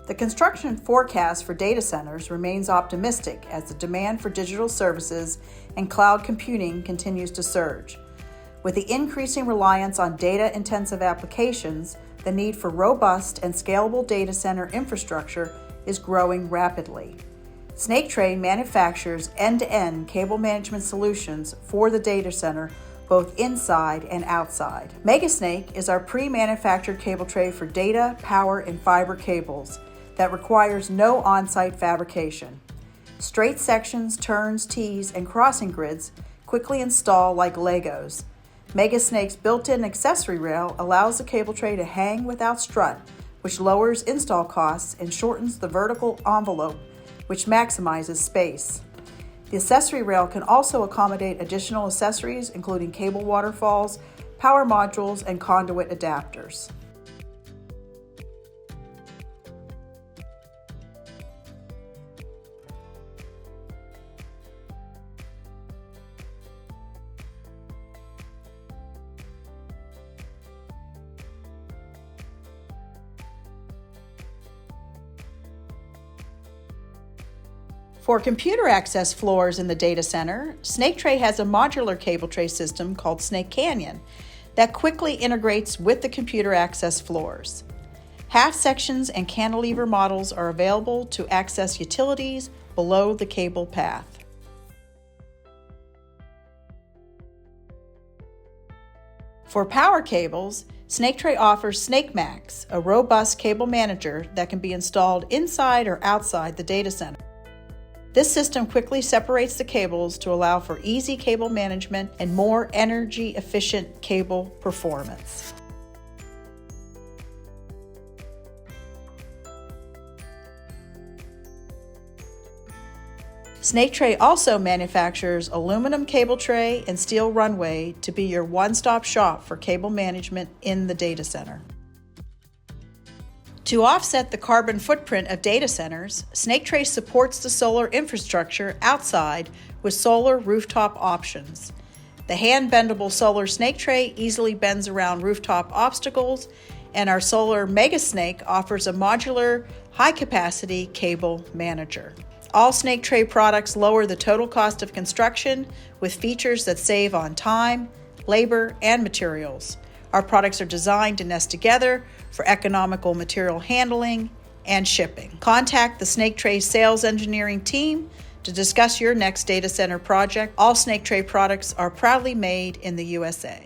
The construction forecast for data centers remains optimistic as the demand for digital services and cloud computing continues to surge. With the increasing reliance on data-intensive applications, the need for robust and scalable data center infrastructure is growing rapidly. Snaketrade manufactures end-to-end cable management solutions for the data center, both inside and outside. Megasnake is our pre-manufactured cable tray for data, power, and fiber cables that requires no on-site fabrication. Straight sections, turns, tees, and crossing grids quickly install like Legos. Megasnake's built-in accessory rail allows the cable tray to hang without strut, which lowers install costs and shortens the vertical envelope, which maximizes space. The accessory rail can also accommodate additional accessories, including cable waterfalls, power modules, and conduit adapters. For computer access floors in the data center, Snaketrade has a modular cable tray system called Snake Canyon that quickly integrates with the computer access floors. Half sections and cantilever models are available to access utilities below the cable path. For power cables, Snaketrade offers SnakeMax, a robust cable manager that can be installed inside or outside the data center. This system quickly separates the cables to allow for easy cable management and more energy-efficient cable performance. Snaketrade also manufactures aluminum cable tray and steel runway to be your one-stop shop for cable management in the data center. To offset the carbon footprint of data centers, Snaketrade supports the solar infrastructure outside with solar rooftop options. The hand-bendable solar Snaketrade easily bends around rooftop obstacles, and our solar Megasnake offers a modular, high-capacity cable manager. All Snaketrade products lower the total cost of construction with features that save on time, labor, and materials. Our products are designed to nest together for economical material handling and shipping. Contact the Snaketrade sales engineering team to discuss your next data center project. All Snaketrade products are proudly made in the USA.